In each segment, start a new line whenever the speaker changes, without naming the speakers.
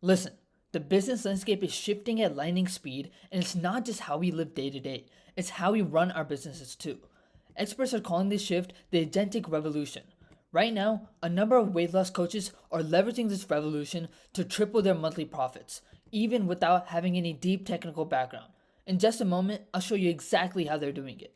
Listen, the business landscape is shifting at lightning speed, and it's not just how we live day to day, it's how we run our businesses too. Experts are calling this shift the agentic revolution. Right now, a number of weight loss coaches are leveraging this revolution to triple their monthly profits, even without having any deep technical background. In just a moment, I'll show you exactly how they're doing it.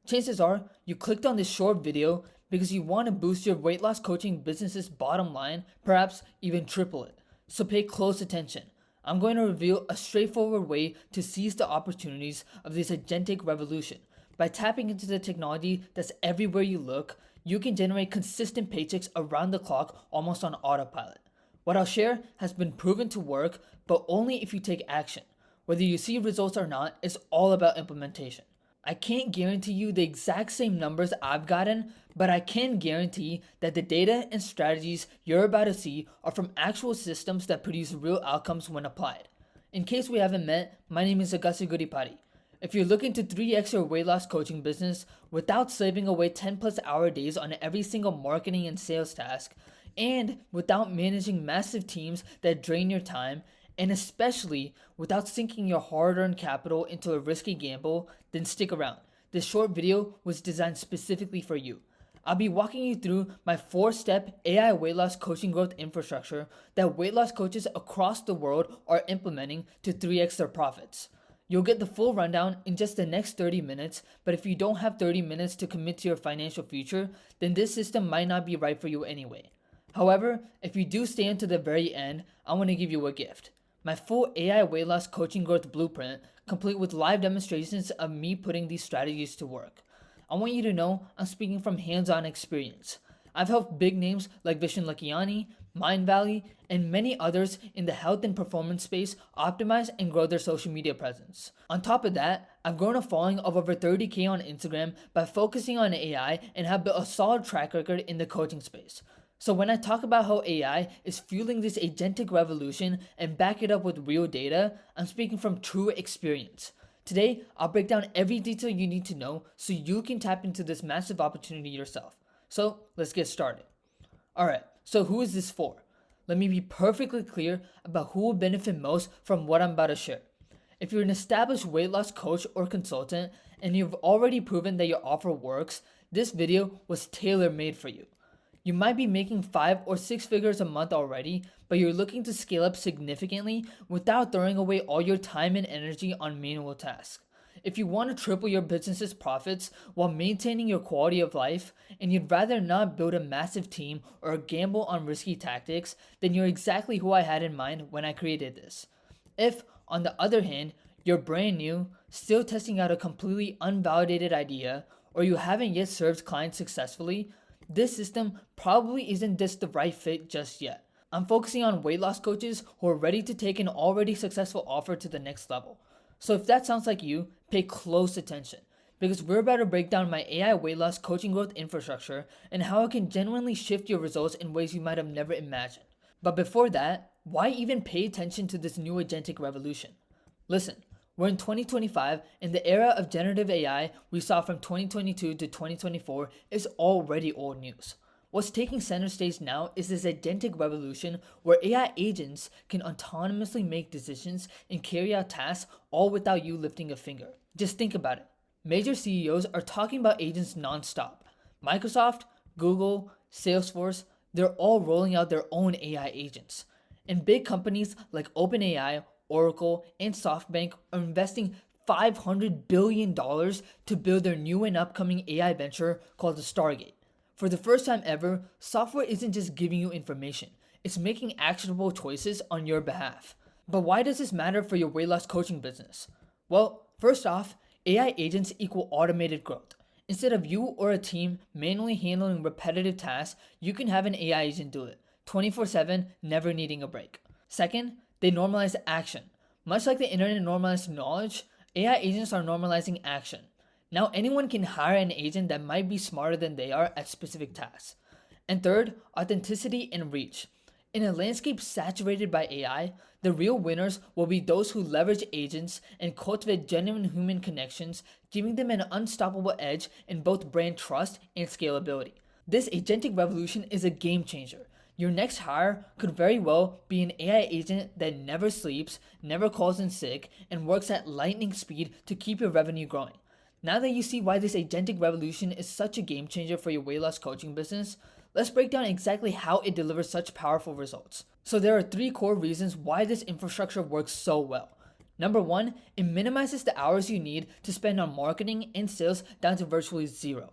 Chances are you clicked on this short video because you want to boost your weight loss coaching business's bottom line, perhaps even triple it. So pay close attention. I'm going to reveal a straightforward way to seize the opportunities of this agentic revolution. By tapping into the technology that's everywhere you look, you can generate consistent paychecks around the clock almost on autopilot. What I'll share has been proven to work, but only if you take action. Whether you see results or not, it's all about implementation. I can't guarantee you the exact same numbers I've gotten, but I can guarantee that the data and strategies you're about to see are from actual systems that produce real outcomes when applied. In case we haven't met, my name is Agassi Guripati. If you're looking to 3x your weight loss coaching business without slaving away 10 plus hour days on every single marketing and sales task, and without managing massive teams that drain your time, and especially without sinking your hard-earned capital into a risky gamble, then stick around. This short video was designed specifically for you. I'll be walking you through my 4-step AI weight loss coaching growth infrastructure that weight loss coaches across the world are implementing to 3x their profits. You'll get the full rundown in just the next 30 minutes, but if you don't have 30 minutes to commit to your financial future, then this system might not be right for you anyway. However, if you do stay until the very end, I want to give you a gift. My full AI weight loss coaching growth blueprint, complete with live demonstrations of me putting these strategies to work. I want you to know I'm speaking from hands-on experience. I've helped big names like Vishen Lakhiani, Mindvalley, and many others in the health and performance space optimize and grow their social media presence. On top of that, I've grown a following of over 30K on Instagram by focusing on AI and have built a solid track record in the coaching space. So when I talk about how AI is fueling this agentic revolution and back it up with real data, I'm speaking from true experience. Today, I'll break down every detail you need to know so you can tap into this massive opportunity yourself. So let's get started. Alright, so who is this for? Let me be perfectly clear about who will benefit most from what I'm about to share. If you're an established weight loss coach or consultant and you've already proven that your offer works, this video was tailor-made for you. You might be making 5 or 6 figures a month already, but you're looking to scale up significantly without throwing away all your time and energy on manual tasks. If you want to triple your business's profits while maintaining your quality of life, and you'd rather not build a massive team or gamble on risky tactics, then you're exactly who I had in mind when I created this. If, on the other hand, you're brand new, still testing out a completely unvalidated idea, or you haven't yet served clients successfully, this system probably isn't just the right fit just yet. I'm focusing on weight loss coaches who are ready to take an already successful offer to the next level. So if that sounds like you, pay close attention, because we're about to break down my AI weight loss coaching growth infrastructure and how it can genuinely shift your results in ways you might have never imagined. But before that, why even pay attention to this new agentic revolution? Listen, we're in 2025, and the era of generative AI we saw from 2022 to 2024 is already old news. What's taking center stage now is this agentic revolution where AI agents can autonomously make decisions and carry out tasks all without you lifting a finger. Just think about it. Major CEOs are talking about agents nonstop. Microsoft, Google, Salesforce, they're all rolling out their own AI agents. And big companies like OpenAI, Oracle, and SoftBank are investing $500 billion to build their new and upcoming AI venture called the Stargate. For the first time ever, software isn't just giving you information, it's making actionable choices on your behalf. But why does this matter for your weight loss coaching business? Well, first off, AI agents equal automated growth. Instead of you or a team manually handling repetitive tasks, you can have an AI agent do it, 24/7, never needing a break. Second, they normalize action. Much like the internet normalized knowledge, AI agents are normalizing action. Now anyone can hire an agent that might be smarter than they are at specific tasks. And third, authenticity and reach. In a landscape saturated by AI, the real winners will be those who leverage agents and cultivate genuine human connections, giving them an unstoppable edge in both brand trust and scalability. This agentic revolution is a game changer. Your next hire could very well be an AI agent that never sleeps, never calls in sick, and works at lightning speed to keep your revenue growing. Now that you see why this agentic revolution is such a game changer for your weight loss coaching business, let's break down exactly how it delivers such powerful results. So there are 3 core reasons why this infrastructure works so well. Number 1, it minimizes the hours you need to spend on marketing and sales down to virtually 0.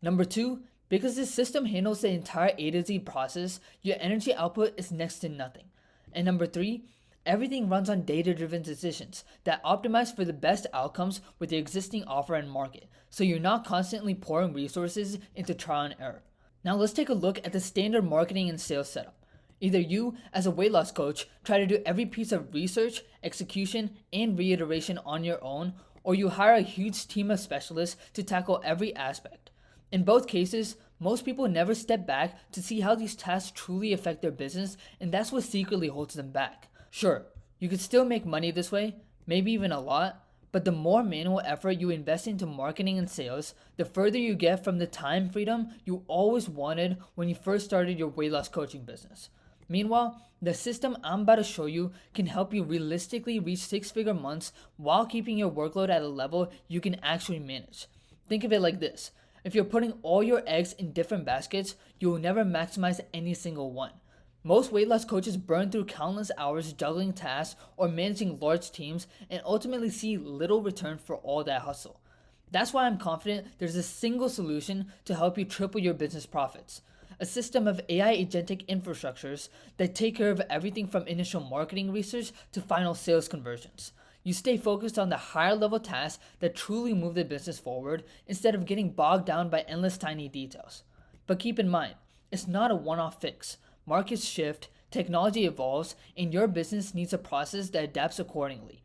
Number 2, because this system handles the entire A to Z process, your energy output is next to nothing. And number 3, everything runs on data-driven decisions that optimize for the best outcomes with the existing offer and market, so you're not constantly pouring resources into trial and error. Now let's take a look at the standard marketing and sales setup. Either you, as a weight loss coach, try to do every piece of research, execution, and reiteration on your own, or you hire a huge team of specialists to tackle every aspect. In both cases, most people never step back to see how these tasks truly affect their business, and that's what secretly holds them back. Sure, you could still make money this way, maybe even a lot, but the more manual effort you invest into marketing and sales, the further you get from the time freedom you always wanted when you first started your weight loss coaching business. Meanwhile, the system I'm about to show you can help you realistically reach 6-figure months while keeping your workload at a level you can actually manage. Think of it like this. If you're putting all your eggs in different baskets, you will never maximize any single one. Most weight loss coaches burn through countless hours juggling tasks or managing large teams and ultimately see little return for all that hustle. That's why I'm confident there's a single solution to help you triple your business profits. A system of AI agentic infrastructures that take care of everything from initial marketing research to final sales conversions. You stay focused on the higher level tasks that truly move the business forward instead of getting bogged down by endless tiny details. But keep in mind, it's not a one-off fix. Markets shift, technology evolves, and your business needs a process that adapts accordingly.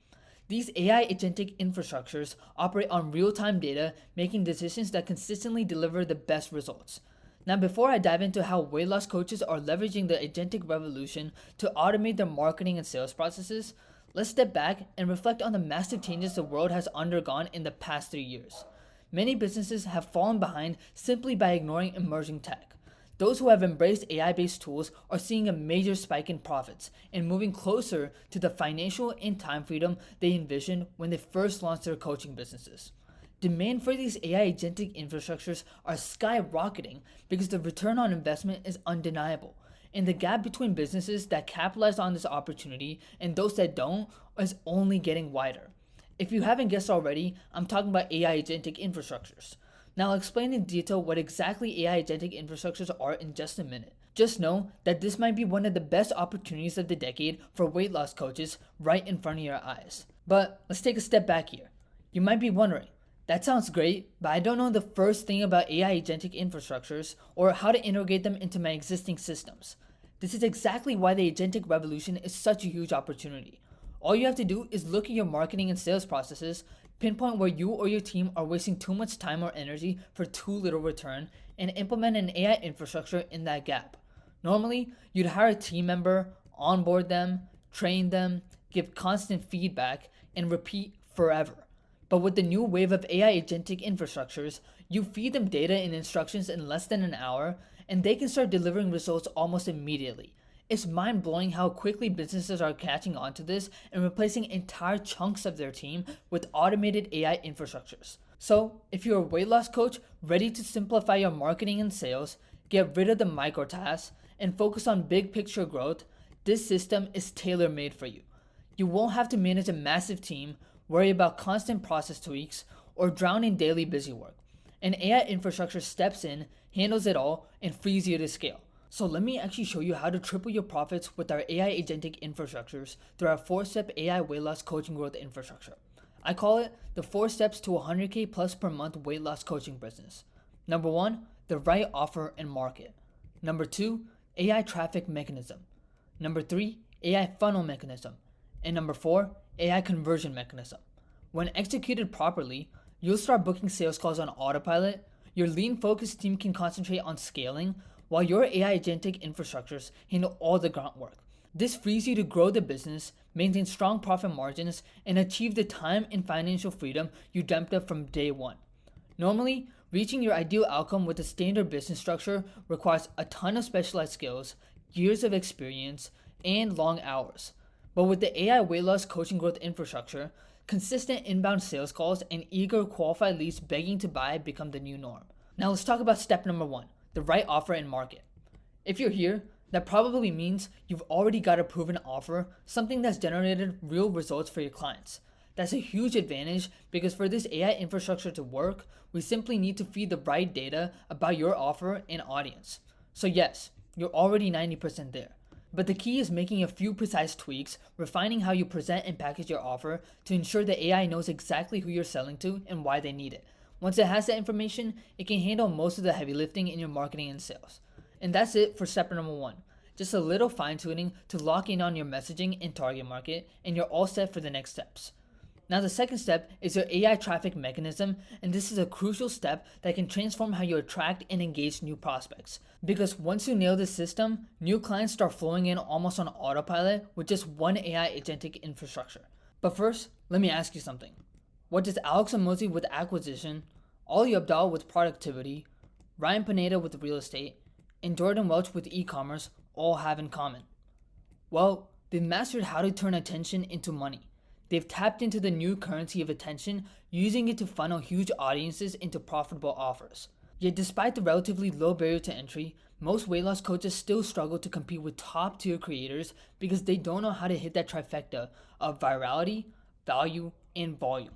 These AI agentic infrastructures operate on real-time data, making decisions that consistently deliver the best results. Now, before I dive into how weight loss coaches are leveraging the agentic revolution to automate their marketing and sales processes, let's step back and reflect on the massive changes the world has undergone in the past 3 years. Many businesses have fallen behind simply by ignoring emerging tech. Those who have embraced AI-based tools are seeing a major spike in profits and moving closer to the financial and time freedom they envisioned when they first launched their coaching businesses. Demand for these AI agentic infrastructures are skyrocketing because the return on investment is undeniable, and the gap between businesses that capitalize on this opportunity and those that don't is only getting wider. If you haven't guessed already, I'm talking about AI agentic infrastructures. Now I'll explain in detail what exactly AI agentic infrastructures are in just a minute. Just know that this might be one of the best opportunities of the decade for weight loss coaches right in front of your eyes. But let's take a step back here. You might be wondering, that sounds great, but I don't know the first thing about AI agentic infrastructures or how to integrate them into my existing systems. This is exactly why the agentic revolution is such a huge opportunity. All you have to do is look at your marketing and sales processes, pinpoint where you or your team are wasting too much time or energy for too little return, and implement an AI infrastructure in that gap. Normally, you'd hire a team member, onboard them, train them, give constant feedback, and repeat forever. But with the new wave of AI agentic infrastructures, you feed them data and instructions in less than an hour, and they can start delivering results almost immediately. It's mind-blowing how quickly businesses are catching on to this and replacing entire chunks of their team with automated AI infrastructures. So, if you're a weight loss coach ready to simplify your marketing and sales, get rid of the micro tasks, and focus on big picture growth, this system is tailor-made for you. You won't have to manage a massive team, worry about constant process tweaks, or drown in daily busy work. An AI infrastructure steps in, handles it all, and frees you to scale. So let me actually show you how to triple your profits with our AI agentic infrastructures through our 4-step AI weight loss coaching growth infrastructure. I call it the 4 steps to 100K plus per month weight loss coaching business. Number 1, the right offer and market. Number 2, AI traffic mechanism. Number 3, AI funnel mechanism. And number 4, AI conversion mechanism. When executed properly, you'll start booking sales calls on autopilot, your lean focused team can concentrate on scaling, while your AI agentic infrastructures handle all the grunt work. This frees you to grow the business, maintain strong profit margins, and achieve the time and financial freedom you dreamt of from day one. Normally, reaching your ideal outcome with a standard business structure requires a ton of specialized skills, years of experience, and long hours. But with the AI weight loss coaching growth infrastructure, consistent inbound sales calls and eager qualified leads begging to buy become the new norm. Now let's talk about step number 1, the right offer and market. If you're here, that probably means you've already got a proven offer, something that's generated real results for your clients. That's a huge advantage because for this AI infrastructure to work, we simply need to feed the right data about your offer and audience. So yes, you're already 90% there. But the key is making a few precise tweaks, refining how you present and package your offer to ensure the AI knows exactly who you're selling to and why they need it. Once it has that information, it can handle most of the heavy lifting in your marketing and sales. And that's it for step number 1. Just a little fine tuning to lock in on your messaging and target market, and you're all set for the next steps. Now the second step is your AI traffic mechanism, and this is a crucial step that can transform how you attract and engage new prospects. Because once you nail this system, new clients start flowing in almost on autopilot with just one AI agentic infrastructure. But first, let me ask you something. What does Alex Hormozi with acquisition, Ali Abdaal with productivity, Ryan Pineda with real estate, and Jordan Welch with e-commerce all have in common? Well, they've mastered how to turn attention into money. They've tapped into the new currency of attention, using it to funnel huge audiences into profitable offers. Yet despite the relatively low barrier to entry, most weight loss coaches still struggle to compete with top tier creators because they don't know how to hit that trifecta of virality, value, and volume.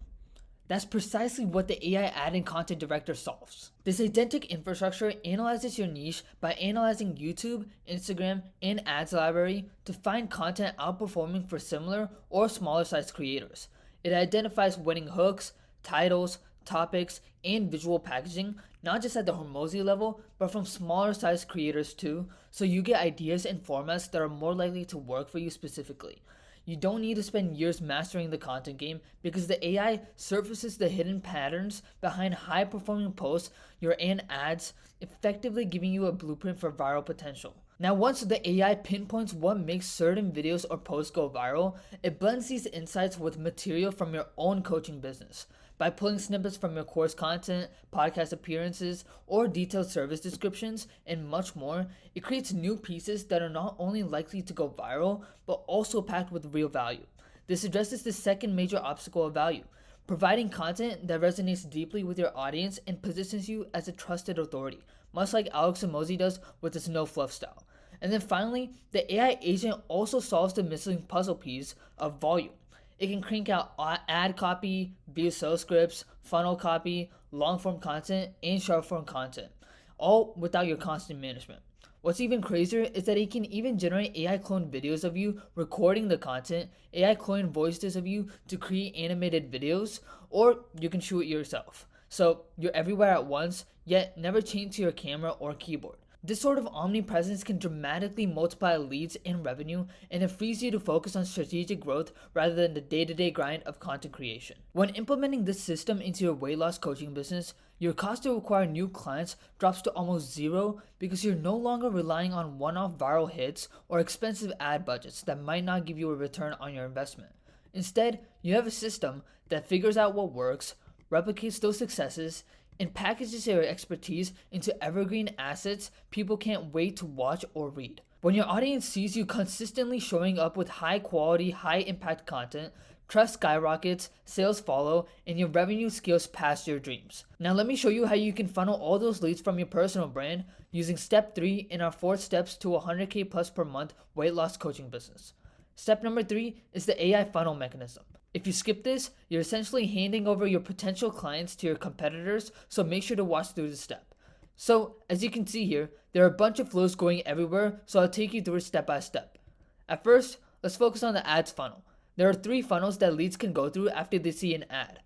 That's precisely what the AI ad and content director solves. This agentic infrastructure analyzes your niche by analyzing YouTube, Instagram, and ads library to find content outperforming for similar or smaller sized creators. It identifies winning hooks, titles, topics, and visual packaging, not just at the Hormozi level, but from smaller sized creators too, so you get ideas and formats that are more likely to work for you specifically. You don't need to spend years mastering the content game because the AI surfaces the hidden patterns behind high-performing posts and ads, effectively giving you a blueprint for viral potential. Now, once the AI pinpoints what makes certain videos or posts go viral, it blends these insights with material from your own coaching business. By pulling snippets from your course content, podcast appearances, or detailed service descriptions, and much more, it creates new pieces that are not only likely to go viral, but also packed with real value. This addresses the second major obstacle of value, providing content that resonates deeply with your audience and positions you as a trusted authority, much like Alex Hormozi does with his no fluff style. And then finally, the AI agent also solves the missing puzzle piece of volume. It can crank out ad copy, VSO scripts, funnel copy, long form content, and short form content, all without your constant management. What's even crazier is that it can even generate AI cloned videos of you recording the content, AI cloned voices of you to create animated videos, or you can shoot it yourself. So you're everywhere at once, yet never chained to your camera or keyboard. This sort of omnipresence can dramatically multiply leads and revenue, and it frees you to focus on strategic growth rather than the day-to-day grind of content creation. When implementing this system into your weight loss coaching business, your cost to acquire new clients drops to almost zero because you're no longer relying on one-off viral hits or expensive ad budgets that might not give you a return on your investment. Instead, you have a system that figures out what works, replicates those successes, and packages your expertise into evergreen assets people can't wait to watch or read. When your audience sees you consistently showing up with high quality, high impact content, trust skyrockets, sales follow, and your revenue scales past your dreams. Now let me show you how you can funnel all those leads from your personal brand using step 3 in our 4 steps to 100K plus per month weight loss coaching business. Step number 3 is the AI funnel mechanism. If you skip this, you're essentially handing over your potential clients to your competitors, so make sure to watch through this step. So, as you can see here, there are a bunch of flows going everywhere, so I'll take you through it step by step. At first, let's focus on the ads funnel. There are 3 funnels that leads can go through after they see an ad.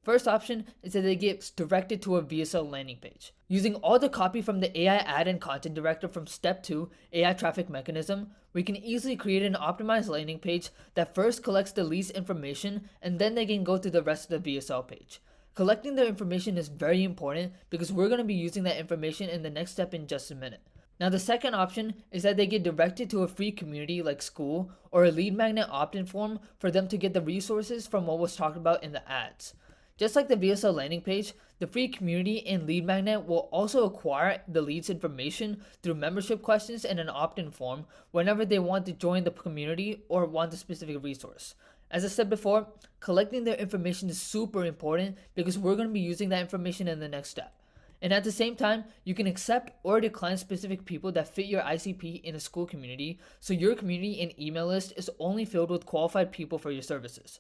First option is that they get directed to a VSL landing page. Using all the copy from the AI ad and content director from step 2, AI traffic mechanism, we can easily create an optimized landing page that first collects the lead's information and then they can go to the rest of the VSL page. Collecting their information is very important because we're going to be using that information in the next step in just a minute. Now the second option is that they get directed to a free community like school or a lead magnet opt-in form for them to get the resources from what was talked about in the ads. Just like the VSL landing page, the free community and lead magnet will also acquire the lead's information through membership questions and an opt-in form whenever they want to join the community or want a specific resource. As I said before, collecting their information is super important because we're going to be using that information in the next step. And at the same time, you can accept or decline specific people that fit your ICP in a school community, so your community and email list is only filled with qualified people for your services.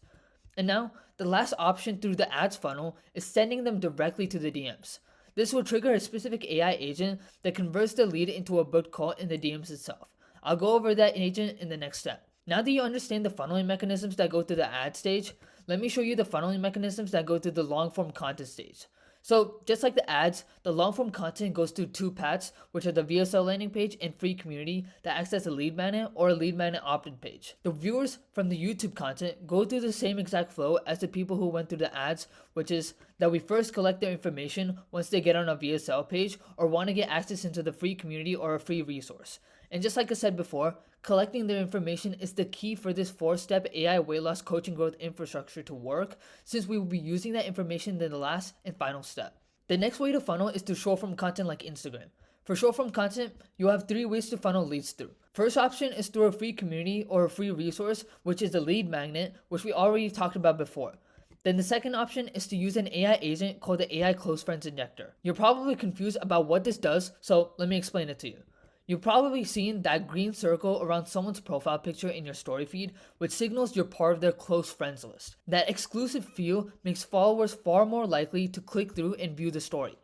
And now, the last option through the ads funnel is sending them directly to the DMs. This will trigger a specific AI agent that converts the lead into a booked call in the DMs itself. I'll go over that agent in the next step. Now that you understand the funneling mechanisms that go through the ad stage, let me show you the funneling mechanisms that go through the long form content stage. So just like the ads, the long form content goes through two paths, which are the VSL landing page and free community that acts as a lead magnet or a lead magnet opt-in page. The viewers from the YouTube content go through the same exact flow as the people who went through the ads, which is that we first collect their information once they get on a VSL page or want to get access into the free community or a free resource. And just like I said before, collecting their information is the key for this 4-step AI weight loss coaching growth infrastructure to work, since we will be using that information in the last and final step. The next way to funnel is through short form content like Instagram. For short form content, you'll have 3 ways to funnel leads through. First option is through a free community or a free resource, which is the lead magnet, which we already talked about before. Then the second option is to use an AI agent called the AI Close Friends Injector. You're probably confused about what this does, so let me explain it to you. You've probably seen that green circle around someone's profile picture in your story feed, which signals you're part of their close friends list. That exclusive feel makes followers far more likely to click through and view the story.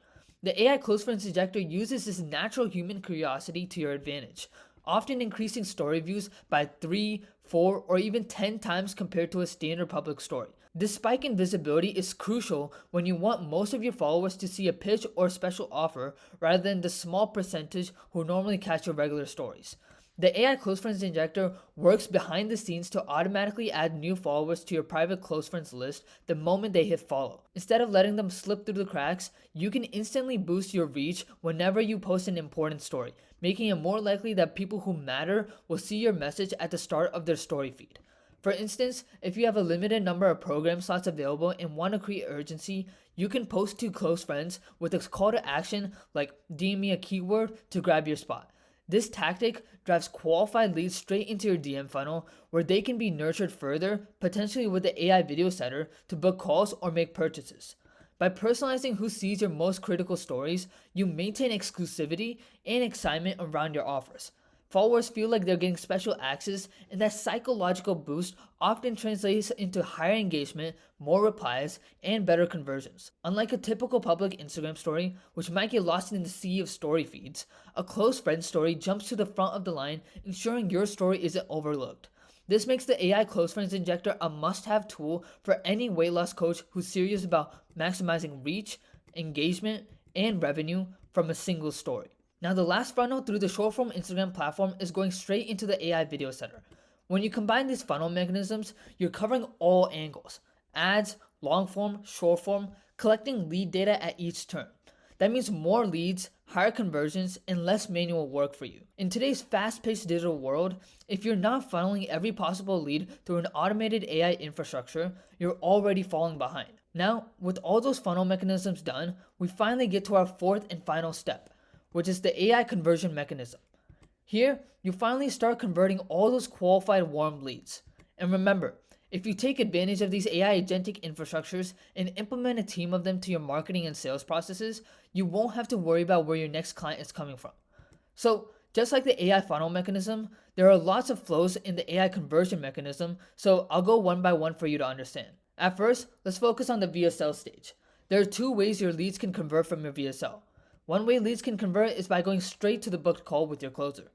The AI Close Friends Injector uses this natural human curiosity to your advantage, often increasing story views by 3, 4, or even 10 times compared to a standard public story. This spike in visibility is crucial when you want most of your followers to see a pitch or special offer rather than the small percentage who normally catch your regular stories. The AI Close Friends Injector works behind the scenes to automatically add new followers to your private close friends list the moment they hit follow. Instead of letting them slip through the cracks, you can instantly boost your reach whenever you post an important story, making it more likely that people who matter will see your message at the start of their story feed. For instance, if you have a limited number of program slots available and want to create urgency, you can post to close friends with a call to action like DM me a keyword to grab your spot. This tactic drives qualified leads straight into your DM funnel where they can be nurtured further, potentially with the AI video setter to book calls or make purchases. By personalizing who sees your most critical stories, you maintain exclusivity and excitement around your offers. Followers feel like they're getting special access, and that psychological boost often translates into higher engagement, more replies, and better conversions. Unlike a typical public Instagram story, which might get lost in the sea of story feeds, a close friend story jumps to the front of the line, ensuring your story isn't overlooked. This makes the AI Close Friends Injector a must-have tool for any weight loss coach who's serious about maximizing reach, engagement, and revenue from a single story. Now the last funnel through the short form Instagram platform is going straight into the AI video setter. When you combine these funnel mechanisms, you're covering all angles: ads, long form, short form, collecting lead data at each turn. That means more leads, higher conversions, and less manual work for you. In today's fast-paced digital world, if you're not funneling every possible lead through an automated AI infrastructure, you're already falling behind. Now, with all those funnel mechanisms done, we finally get to our fourth and final step, which is the AI conversion mechanism. Here, you finally start converting all those qualified warm leads. And remember, if you take advantage of these AI agentic infrastructures and implement a team of them to your marketing and sales processes, you won't have to worry about where your next client is coming from. So, just like the AI funnel mechanism, there are lots of flows in the AI conversion mechanism, so I'll go one by one for you to understand. At first, let's focus on the VSL stage. There are 2 ways your leads can convert from your VSL. One way leads can convert is by going straight to the booked call with your closer.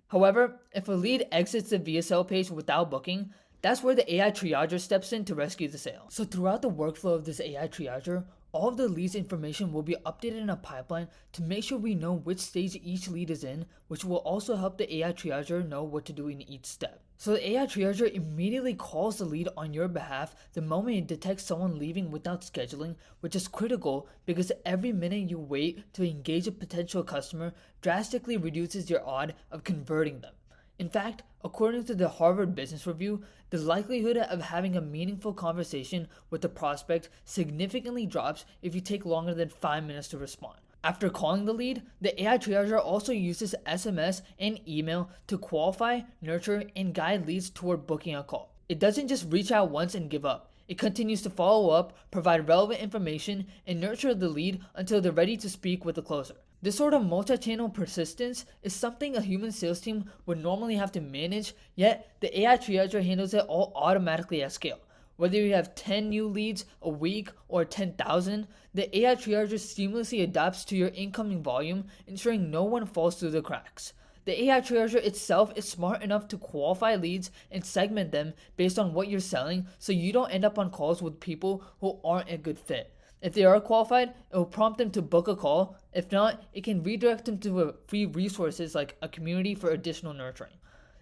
However, if a lead exits the VSL page without booking, that's where the AI triager steps in to rescue the sale. So throughout the workflow of this AI triager, all of the lead's information will be updated in a pipeline to make sure we know which stage each lead is in, which will also help the AI triager know what to do in each step. So the AI triager immediately calls the lead on your behalf the moment it detects someone leaving without scheduling, which is critical because every minute you wait to engage a potential customer drastically reduces your odds of converting them. In fact, according to the Harvard Business Review, the likelihood of having a meaningful conversation with the prospect significantly drops if you take longer than 5 minutes to respond. After calling the lead, the AI triager also uses SMS and email to qualify, nurture, and guide leads toward booking a call. It doesn't just reach out once and give up. It continues to follow up, provide relevant information, and nurture the lead until they're ready to speak with the closer. This sort of multi-channel persistence is something a human sales team would normally have to manage, yet the AI triager handles it all automatically at scale. Whether you have 10 new leads a week or 10,000, the AI triager seamlessly adapts to your incoming volume, ensuring no one falls through the cracks. The AI triager itself is smart enough to qualify leads and segment them based on what you're selling, so you don't end up on calls with people who aren't a good fit. If they are qualified, it will prompt them to book a call. If not, it can redirect them to free resources like a community for additional nurturing.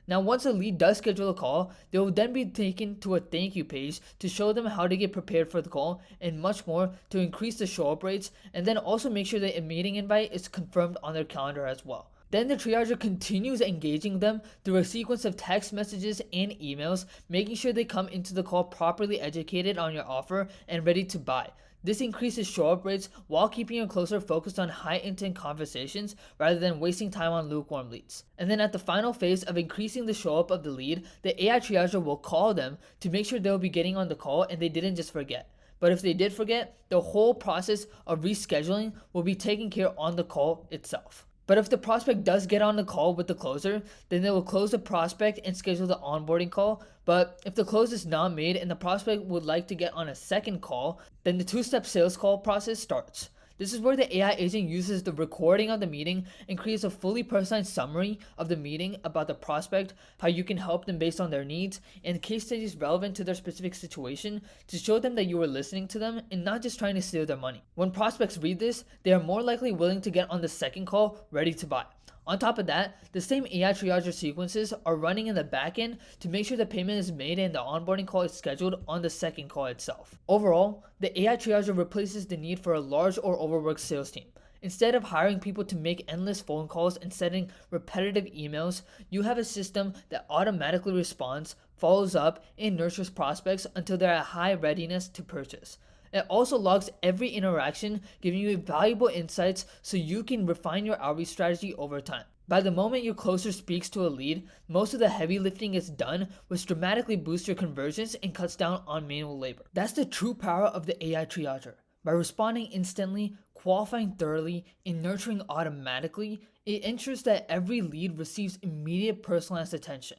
Now, once a lead does schedule a call, they will then be taken to a thank you page to show them how to get prepared for the call and much more to increase the show up rates, and then also make sure that a meeting invite is confirmed on their calendar as well. Then the triager continues engaging them through a sequence of text messages and emails, making sure they come into the call properly educated on your offer and ready to buy. This increases show-up rates while keeping your closer focused on high-intent conversations rather than wasting time on lukewarm leads. And then at the final phase of increasing the show-up of the lead, the AI triager will call them to make sure they'll be getting on the call and they didn't just forget. But if they did forget, the whole process of rescheduling will be taken care on the call itself. But if the prospect does get on the call with the closer, then they will close the prospect and schedule the onboarding call. But if the close is not made and the prospect would like to get on a second call, then the two-step sales call process starts. This is where the AI agent uses the recording of the meeting and creates a fully personalized summary of the meeting about the prospect, how you can help them based on their needs, and case studies relevant to their specific situation to show them that you were listening to them and not just trying to steal their money. When prospects read this, they are more likely willing to get on the second call ready to buy. On top of that, the same AI triager sequences are running in the backend to make sure the payment is made and the onboarding call is scheduled on the second call itself. Overall, the AI triager replaces the need for a large or overworked sales team. Instead of hiring people to make endless phone calls and sending repetitive emails, you have a system that automatically responds, follows up, and nurtures prospects until they're at high readiness to purchase. It also logs every interaction, giving you valuable insights so you can refine your outreach strategy over time. By the moment your closer speaks to a lead, most of the heavy lifting is done, which dramatically boosts your conversions and cuts down on manual labor. That's the true power of the AI triager. By responding instantly, qualifying thoroughly, and nurturing automatically, it ensures that every lead receives immediate personalized attention.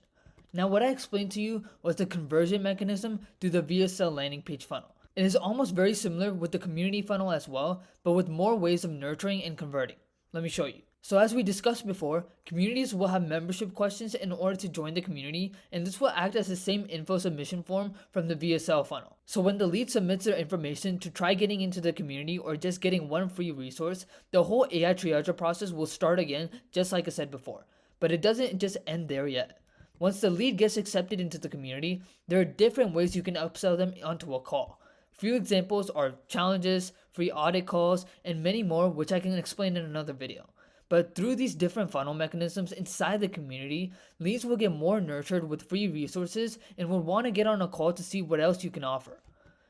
Now, what I explained to you was the conversion mechanism through the VSL landing page funnel. It is almost very similar with the community funnel as well, but with more ways of nurturing and converting. Let me show you. So as we discussed before, communities will have membership questions in order to join the community, and this will act as the same info submission form from the VSL funnel. So when the lead submits their information to try getting into the community or just getting one free resource, the whole AI triager process will start again, just like I said before. But it doesn't just end there yet. Once the lead gets accepted into the community, there are different ways you can upsell them onto a call. Few examples are challenges, free audit calls, and many more, which I can explain in another video. But through these different funnel mechanisms inside the community, leads will get more nurtured with free resources and will want to get on a call to see what else you can offer.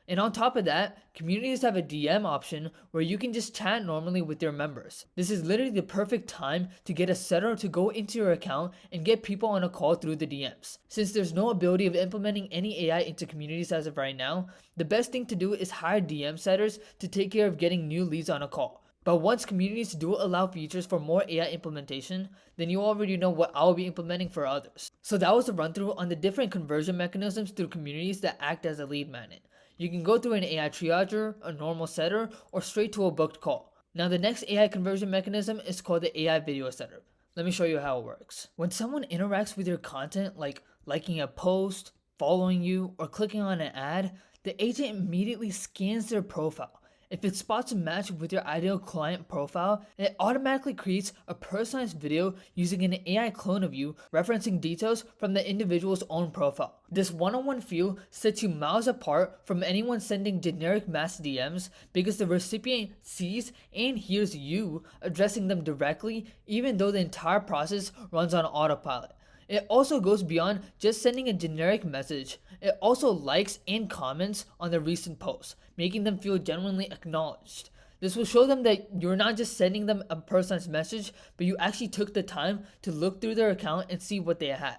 And on top of that, communities have a DM option where you can just chat normally with your members. This is literally the perfect time to get a setter to go into your account and get people on a call through the DMs. Since there's no ability of implementing any AI into communities as of right now, the best thing to do is hire DM setters to take care of getting new leads on a call. But once communities do allow features for more AI implementation, then you already know what I'll be implementing for others. So that was a run through on the different conversion mechanisms through communities that act as a lead magnet. You can go through an AI triager, a normal setter, or straight to a booked call. Now the next AI conversion mechanism is called the AI video setter. Let me show you how it works. When someone interacts with your content, like liking a post, following you, or clicking on an ad, the agent immediately scans their profile. If it spots a match with your ideal client profile, it automatically creates a personalized video using an AI clone of you, referencing details from the individual's own profile. This one-on-one feel sets you miles apart from anyone sending generic mass DMs because the recipient sees and hears you addressing them directly, even though the entire process runs on autopilot. It also goes beyond just sending a generic message. It also likes and comments on their recent posts, making them feel genuinely acknowledged. This will show them that you're not just sending them a personalized message, but you actually took the time to look through their account and see what they had.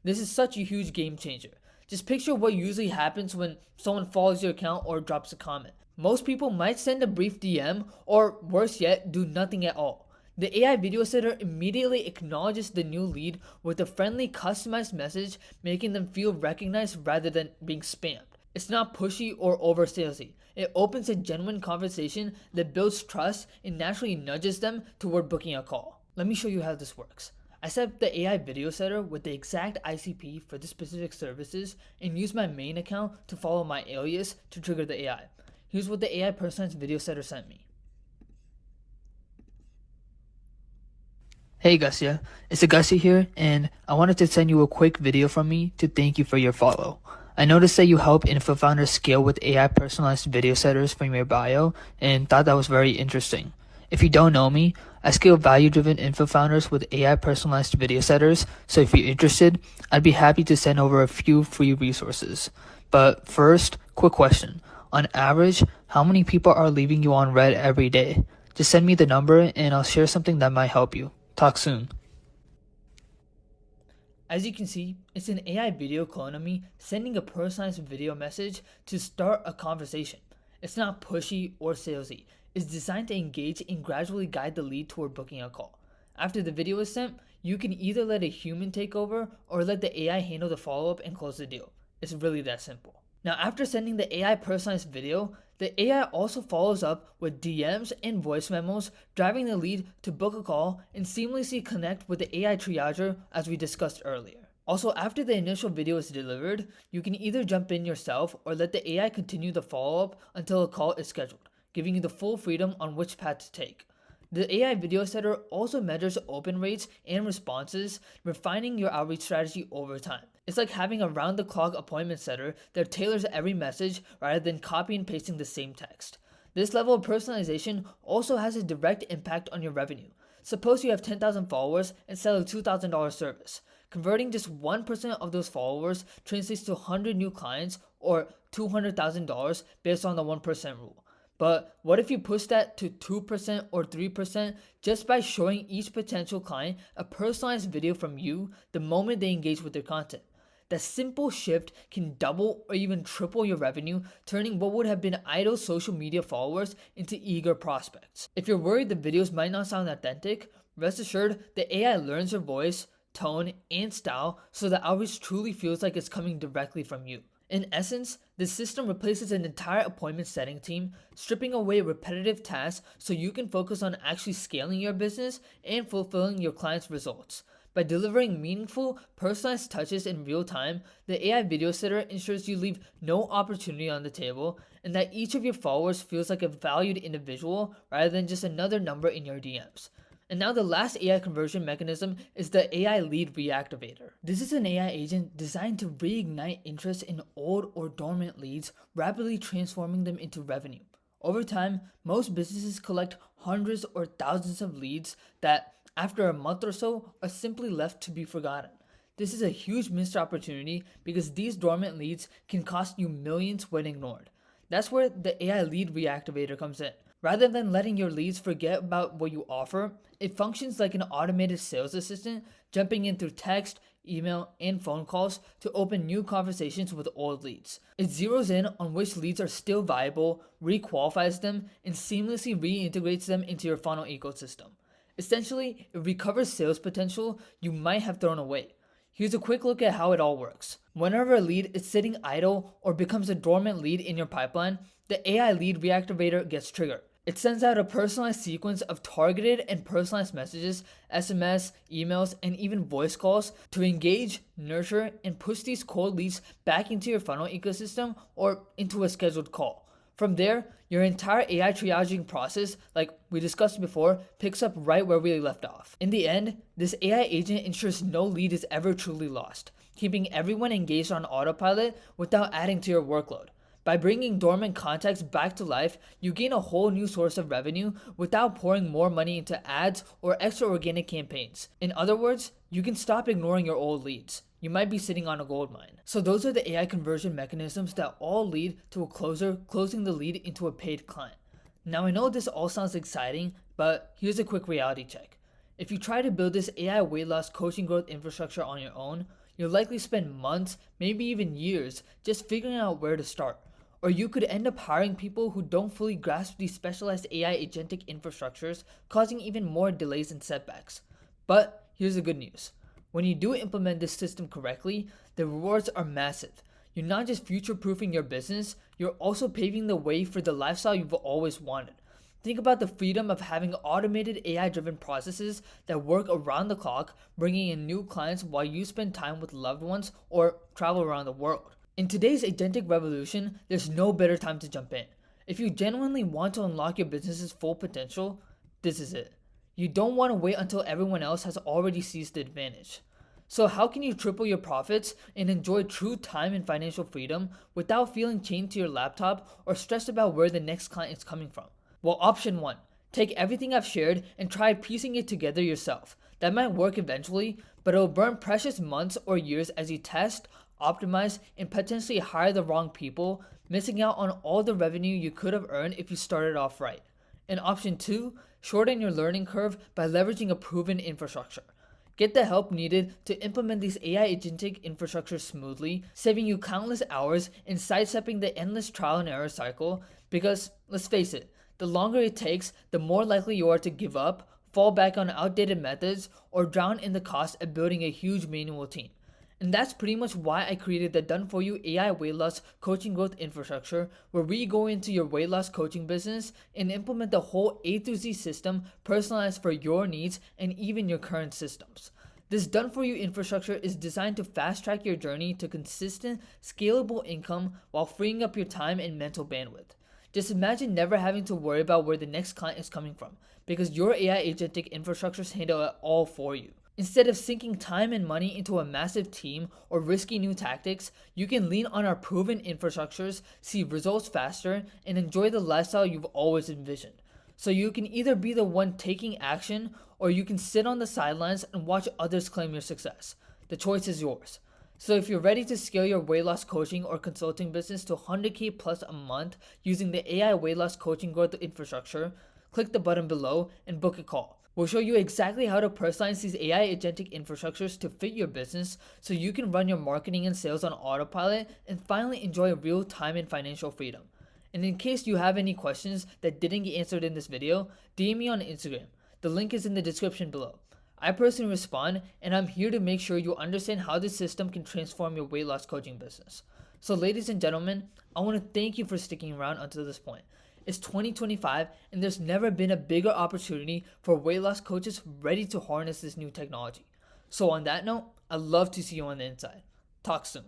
This is such a huge game changer. Just picture what usually happens when someone follows your account or drops a comment. Most people might send a brief DM or, worse yet, do nothing at all. The AI video setter immediately acknowledges the new lead with a friendly customized message, making them feel recognized rather than being spammed. It's not pushy or over salesy. It opens a genuine conversation that builds trust and naturally nudges them toward booking a call. Let me show you how this works. I set up the AI video setter with the exact ICP for the specific services and use my main account to follow my alias to trigger the AI. Here's what the AI personalized video setter sent me. Hey Gussia, it's Gussia here, and I wanted to send you a quick video from me to thank you for your follow. I noticed that you help info founders scale with AI personalized video setters from your bio and thought that was very interesting. If you don't know me, I scale value-driven info founders with AI personalized video setters, so if you're interested, I'd be happy to send over a few free resources. But first, quick question. On average, how many people are leaving you on red every day? Just send me the number and I'll share something that might help you. Talk soon. As you can see, it's an AI video clone of me sending a personalized video message to start a conversation. It's not pushy or salesy. It's designed to engage and gradually guide the lead toward booking a call. After the video is sent, you can either let a human take over or let the AI handle the follow-up and close the deal. It's really that simple. Now, after sending the AI personalized video, the AI also follows up with DMs and voice memos, driving the lead to book a call and seamlessly connect with the AI triager as we discussed earlier. Also, after the initial video is delivered, you can either jump in yourself or let the AI continue the follow-up until a call is scheduled, giving you the full freedom on which path to take. The AI video setter also measures open rates and responses, refining your outreach strategy over time. It's like having a round-the-clock appointment setter that tailors every message rather than copy and pasting the same text. This level of personalization also has a direct impact on your revenue. Suppose you have 10,000 followers and sell a $2,000 service. Converting just 1% of those followers translates to 100 new clients or $200,000 based on the 1% rule. But what if you push that to 2% or 3% just by showing each potential client a personalized video from you the moment they engage with your content? That simple shift can double or even triple your revenue, turning what would have been idle social media followers into eager prospects. If you're worried the videos might not sound authentic, rest assured the AI learns your voice, tone, and style so the outreach truly feels like it's coming directly from you. In essence, this system replaces an entire appointment setting team, stripping away repetitive tasks so you can focus on actually scaling your business and fulfilling your clients' results. By delivering meaningful, personalized touches in real time, the AI video setter ensures you leave no opportunity on the table and that each of your followers feels like a valued individual rather than just another number in your DMs. And now the last AI conversion mechanism is the AI lead reactivator. This is an AI agent designed to reignite interest in old or dormant leads, rapidly transforming them into revenue. Over time, most businesses collect hundreds or thousands of leads that, after a month or so, are simply left to be forgotten. This is a huge missed opportunity because these dormant leads can cost you millions when ignored. That's where the AI lead reactivator comes in. Rather than letting your leads forget about what you offer, it functions like an automated sales assistant, jumping in through text, email, and phone calls to open new conversations with old leads. It zeroes in on which leads are still viable, requalifies them, and seamlessly reintegrates them into your funnel ecosystem. Essentially, it recovers sales potential you might have thrown away. Here's a quick look at how it all works. Whenever a lead is sitting idle or becomes a dormant lead in your pipeline, the AI lead reactivator gets triggered. It sends out a personalized sequence of targeted and personalized messages, SMS, emails, and even voice calls to engage, nurture, and push these cold leads back into your funnel ecosystem or into a scheduled call. From there, your entire AI triaging process, like we discussed before, picks up right where we left off. In the end, this AI agent ensures no lead is ever truly lost, keeping everyone engaged on autopilot without adding to your workload. By bringing dormant contacts back to life, you gain a whole new source of revenue without pouring more money into ads or extra organic campaigns. In other words, you can stop ignoring your old leads. You might be sitting on a gold mine. So those are the AI conversion mechanisms that all lead to a closer closing the lead into a paid client. Now I know this all sounds exciting, but here's a quick reality check. If you try to build this AI weight loss coaching growth infrastructure on your own, you'll likely spend months, maybe even years, just figuring out where to start. Or you could end up hiring people who don't fully grasp these specialized AI agentic infrastructures, causing even more delays and setbacks. But here's the good news. When you do implement this system correctly, the rewards are massive. You're not just future-proofing your business, you're also paving the way for the lifestyle you've always wanted. Think about the freedom of having automated AI-driven processes that work around the clock, bringing in new clients while you spend time with loved ones or travel around the world. In today's agentic revolution, there's no better time to jump in. If you genuinely want to unlock your business's full potential, this is it. You don't want to wait until everyone else has already seized the advantage. So how can you triple your profits and enjoy true time and financial freedom without feeling chained to your laptop or stressed about where the next client is coming from? Well, option 1, take everything I've shared and try piecing it together yourself. That might work eventually, but it'll burn precious months or years as you test, optimize, and potentially hire the wrong people, missing out on all the revenue you could have earned if you started off right. And option 2, shorten your learning curve by leveraging a proven infrastructure. Get the help needed to implement these AI agentic infrastructures smoothly, saving you countless hours and sidestepping the endless trial and error cycle, because let's face it, the longer it takes, the more likely you are to give up, fall back on outdated methods, or drown in the cost of building a huge manual team. And that's pretty much why I created the done-for-you AI weight loss coaching growth infrastructure, where we go into your weight loss coaching business and implement the whole A to Z system personalized for your needs and even your current systems. This done-for-you infrastructure is designed to fast-track your journey to consistent, scalable income while freeing up your time and mental bandwidth. Just imagine never having to worry about where the next client is coming from, because your AI agentic infrastructures handle it all for you. Instead of sinking time and money into a massive team or risky new tactics, you can lean on our proven infrastructures, see results faster, and enjoy the lifestyle you've always envisioned. So you can either be the one taking action, or you can sit on the sidelines and watch others claim your success. The choice is yours. So if you're ready to scale your weight loss coaching or consulting business to 100K plus a month using the AI weight loss coaching growth infrastructure, click the button below and book a call. We'll show you exactly how to personalize these AI agentic infrastructures to fit your business so you can run your marketing and sales on autopilot and finally enjoy real time and financial freedom. And in case you have any questions that didn't get answered in this video, DM me on Instagram. The link is in the description below. I personally respond, and I'm here to make sure you understand how this system can transform your weight loss coaching business. So ladies and gentlemen, I want to thank you for sticking around until this point. It's 2025, and there's never been a bigger opportunity for weight loss coaches ready to harness this new technology. So on that note, I'd love to see you on the inside. Talk soon.